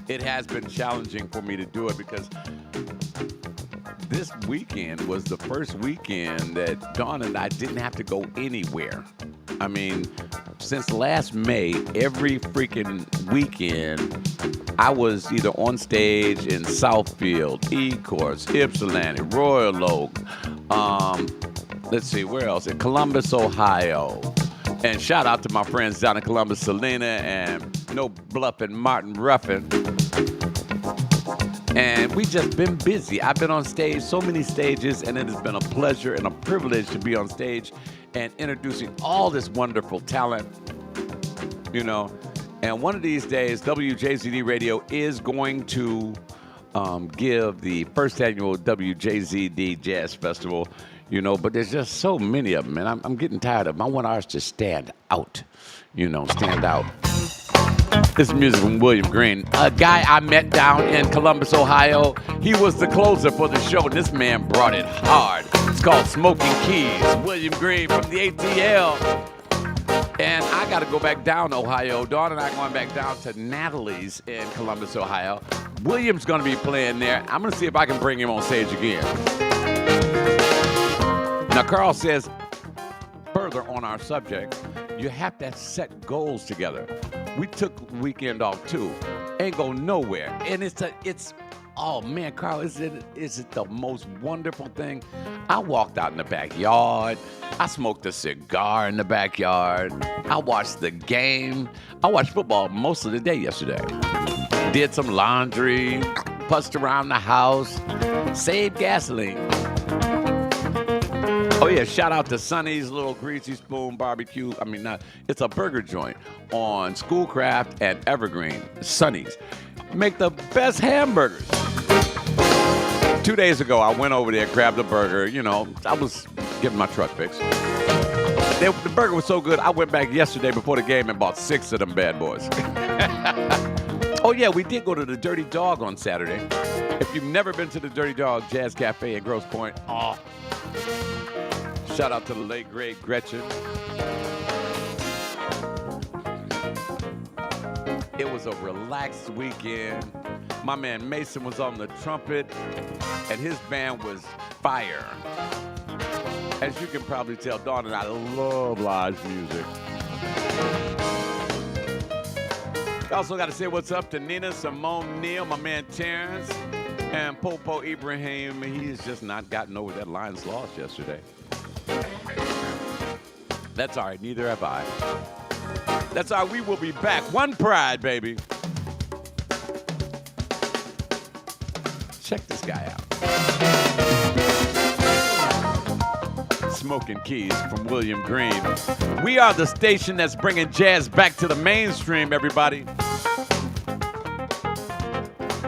It has been challenging for me to do it because this weekend was the first weekend that Dawn and I didn't have to go anywhere. I mean, since last May, every freaking weekend, I was either on stage in Southfield, Ecorse, Ypsilanti, Royal Oak, let's see, where else? In Columbus, Ohio. And shout out to my friends down in Columbus, Selena, and No Bluff and Martin Ruffin. And we just been busy. I've been on stage, so many stages, and it has been a pleasure and a privilege to be on stage and introducing all this wonderful talent, you know. And one of these days, WJZD Radio is going to give the first annual WJZD Jazz Festival, you know, but there's just so many of them, and I'm getting tired of them. I want ours to stand out, you know, stand out. This is music from William Green, a guy I met down in Columbus, Ohio. He was the closer for the show, and this man brought it hard. It's called Smoking Keys. William Green from the ATL. And I got to go back down to Ohio. Dawn and I are going back down to Natalie's in Columbus, Ohio. William's going to be playing there. I'm going to see if I can bring him on stage again. Now, Carl says, further on our subject, you have to set goals together. We took the weekend off too. Ain't go nowhere. And it's oh man, Carl, is it the most wonderful thing? I walked out in the backyard. I smoked a cigar in the backyard. I watched the game. I watched football most of the day yesterday. Did some laundry, pussed around the house, saved gasoline. Oh yeah, shout out to Sonny's Little Greasy Spoon Barbecue. I mean, it's a burger joint on Schoolcraft and Evergreen. Sonny's make the best hamburgers. 2 days ago, I went over there, grabbed a burger. You know, I was getting my truck fixed. The burger was so good, I went back yesterday before the game and bought 6 of them bad boys. Oh yeah, we did go to the Dirty Dog on Saturday. If you've never been to the Dirty Dog Jazz Cafe in Grosse Pointe, shout out to the late, great Gretchen. It was a relaxed weekend. My man Mason was on the trumpet, and his band was fire. As you can probably tell, Dawn and I love live music. Also got to say what's up to Nina, Simone Neal, my man Terrence, and Popo Ibrahim. He's just not gotten over that Lions loss yesterday. That's all right, neither have I. That's all right, we will be back. One pride, baby. Check this guy out. Smoking Keys from William Green. We are the station that's bringing jazz back to the mainstream, everybody.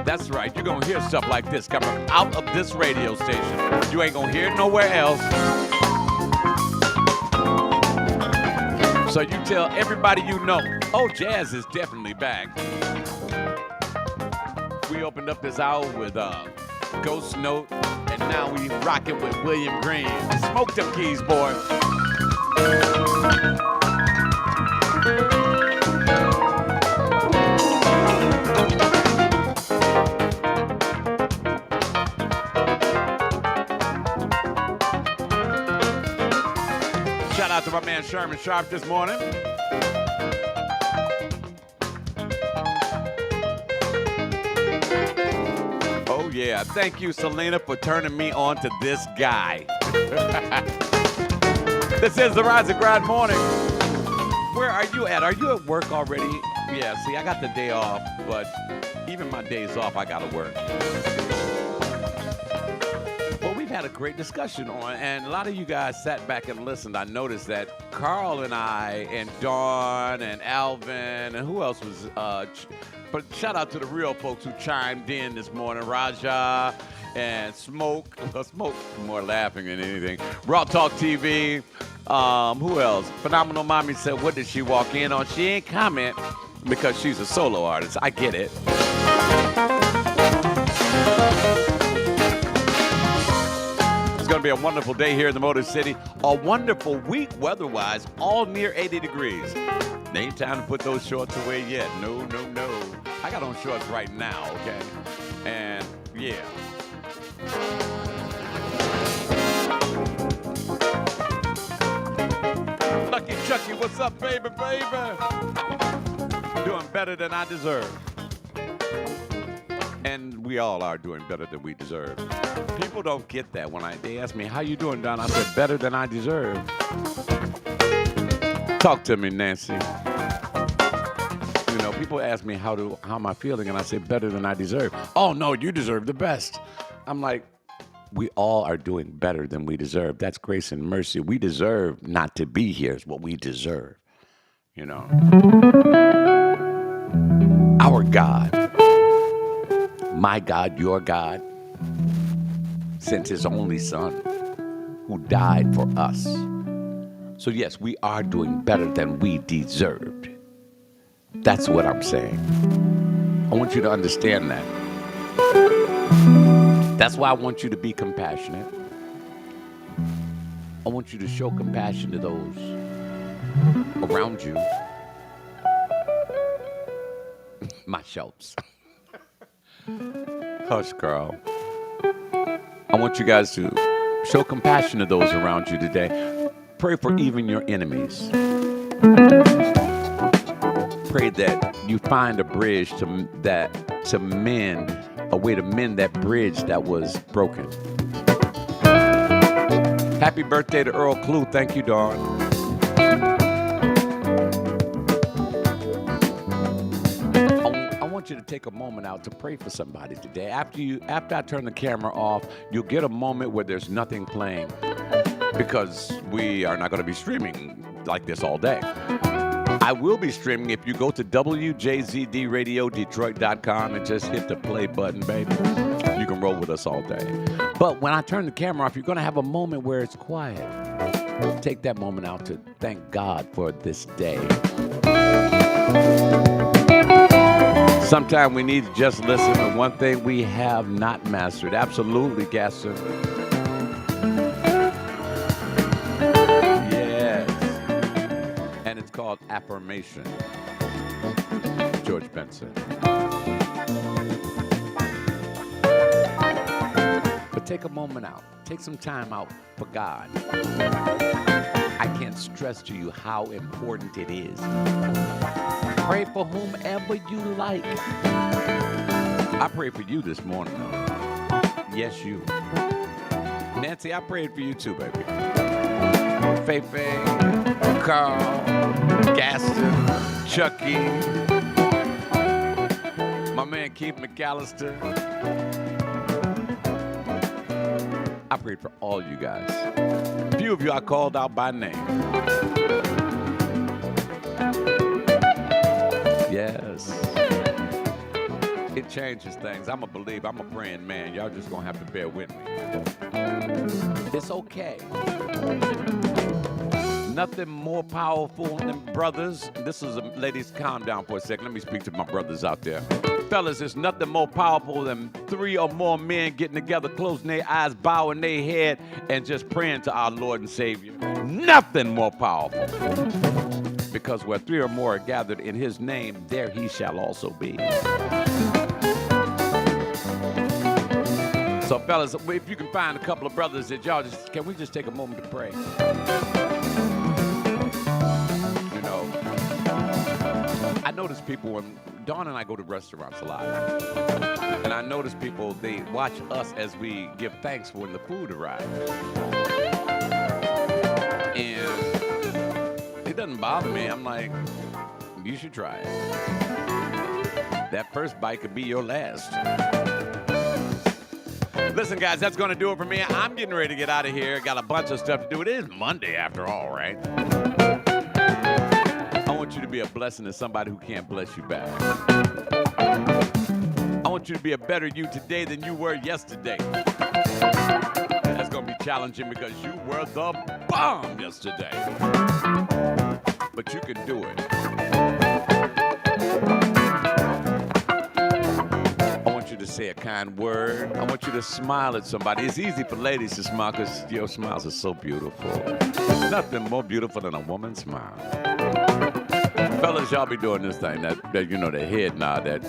That's right, you're gonna hear stuff like this coming out of this radio station. You ain't gonna hear it nowhere else. So you tell everybody you know, oh, jazz is definitely back. We opened up this hour with Ghost Note, and now we rocking with William Green. Smoke them keys, boy. Shout out to my man Sherman Sharp this morning. Oh yeah, thank you Selena for turning me on to this guy. This is the Rise and Grind Morning. Where are you at? Are you at work already? Yeah, see, I got the day off, but even my days off, I gotta work. We've had a great discussion on, and a lot of you guys sat back and listened. I noticed that Carl and I and Dawn and Alvin and who else was, but shout out to the real folks who chimed in this morning. Raja and Smoke. Smoke more laughing than anything. Raw Talk TV. Who else? Phenomenal Mommy said, what did she walk in on? She ain't comment because she's a solo artist. I get it. It's going to be a wonderful day here in the Motor City. A wonderful week weather-wise, all near 80 degrees. There ain't time to put those shorts away yet. No, no, no. I got on shorts right now, okay? And, yeah. Lucky Chucky, what's up, baby, baby? Doing better than I deserve. And we all are doing better than we deserve. People don't get that when they ask me, how you doing, Don? I said, better than I deserve. Talk to me, Nancy. You know, people ask me how am I feeling, and I say better than I deserve. Oh no, you deserve the best. I'm like, we all are doing better than we deserve. That's grace and mercy. We deserve not to be here is what we deserve. You know. Our God, my God, your God, sent his only son who died for us. So yes, we are doing better than we deserved. That's what I'm saying. I want you to understand that. That's why I want you to be compassionate. I want you to show compassion to those around you. My shelves. Hush, girl. I want you guys to show compassion to those around you today. Pray for even your enemies. Pray that you find a bridge to mend, a way to mend that bridge that was broken. Happy birthday to Earl Klugh. Thank you, Dawn. I want you to take a moment out to pray for somebody today. After I turn the camera off, you'll get a moment where there's nothing playing because we are not going to be streaming like this all day. I will be streaming if you go to WJZDRadioDetroit.com and just hit the play button, baby. You can roll with us all day. But when I turn the camera off, you're going to have a moment where it's quiet. Take that moment out to thank God for this day. Sometimes we need to just listen to one thing we have not mastered. Absolutely, Gaston. Yes. And it's called affirmation. George Benson. But take a moment out. Take some time out for God. I can't stress to you how important it is. Pray for whomever you like. I pray for you this morning, though. Yes, you. Nancy, I prayed for you too, baby. Fefe, Carl, Gaston, Chucky, my man Keith McAllister. I prayed for all you guys. A few of you I called out by name. Yes. It changes things. I'm a believer. I'm a praying man. Y'all just gonna have to bear with me. It's okay. Nothing more powerful than brothers. Ladies, calm down for a second. Let me speak to my brothers out there. Fellas, there's nothing more powerful than 3 or more men getting together, closing their eyes, bowing their head, and just praying to our Lord and Savior. Nothing more powerful. Because where 3 or more are gathered in his name, there he shall also be. So, fellas, if you can find a couple of brothers that can we just take a moment to pray? You know, I notice people when Dawn and I go to restaurants a lot. And I notice people, they watch us as we give thanks when the food arrives. And it doesn't bother me. I'm like, you should try it. That first bite could be your last. Listen, guys, that's going to do it for me. I'm getting ready to get out of here. Got a bunch of stuff to do. It is Monday, after all, right? I want you to be a blessing to somebody who can't bless you back. I want you to be a better you today than you were yesterday. That's going to be challenging because you were the bomb yesterday. But you can do it. I want you to say a kind word. I want you to smile at somebody. It's easy for ladies to smile because your smiles are so beautiful. Nothing more beautiful than a woman's smile. Fellas, y'all be doing this thing, that you know, the head nod, that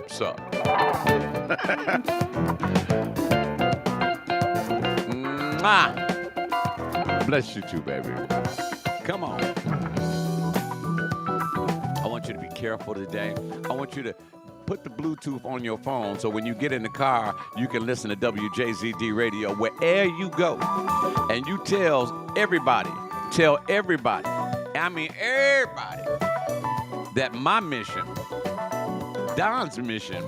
sup. Mwah. Bless you too, baby. Come on. I want you to be careful today. I want you to put the Bluetooth on your phone so when you get in the car, you can listen to WJZD Radio wherever you go. And you tell everybody, I mean everybody, that my mission, Don's mission,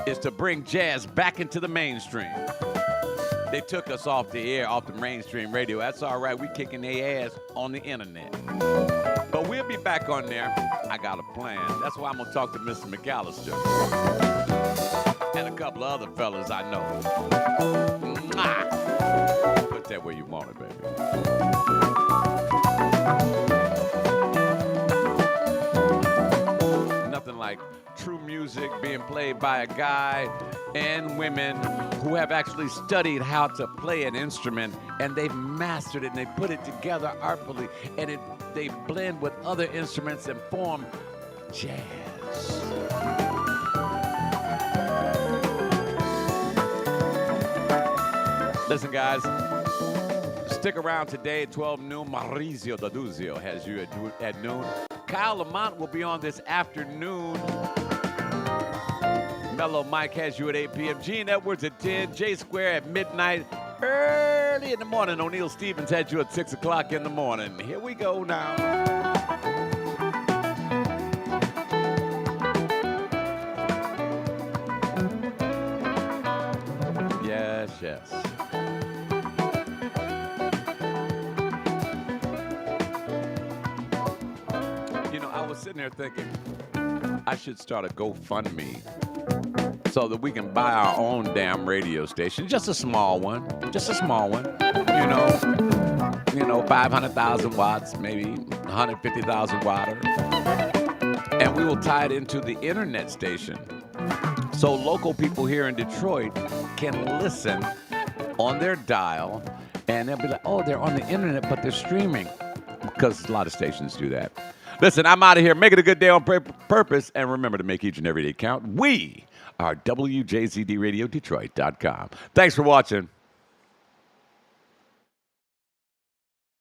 is to bring jazz back into the mainstream. They took us off the air, off the mainstream radio. That's all right. We kicking their ass on the internet. But we'll be back on there. I got a plan. That's why I'm going to talk to Mr. McAllister and a couple of other fellas I know. Mwah! Put that where you want it, baby. Nothing like true music being played by a guy and women who have actually studied how to play an instrument, and they've mastered it, and they put it together artfully, and they blend with other instruments and form jazz. Listen, guys, stick around today at 12 noon. Maurizio D'Aduzio has you at noon. Kyle Lamont will be on this afternoon. Mellow Mike has you at 8 p.m. Gene Edwards at 10. J Square at midnight. Early in the morning, O'Neal Stevens had you at 6 o'clock in the morning. Here we go now. Yes, yes. You know, I was sitting there thinking, I should start a GoFundMe so that we can buy our own damn radio station. Just a small one. Just a small one. You know, 500,000 watts, maybe 150,000 watt. And we will tie it into the internet station. So local people here in Detroit can listen on their dial, and they'll be like, oh, they're on the internet, but they're streaming. Because a lot of stations do that. Listen, I'm out of here. Make it a good day on purpose. And remember to make each and every day count. We are WJZDRadioDetroit.com. Thanks for watching.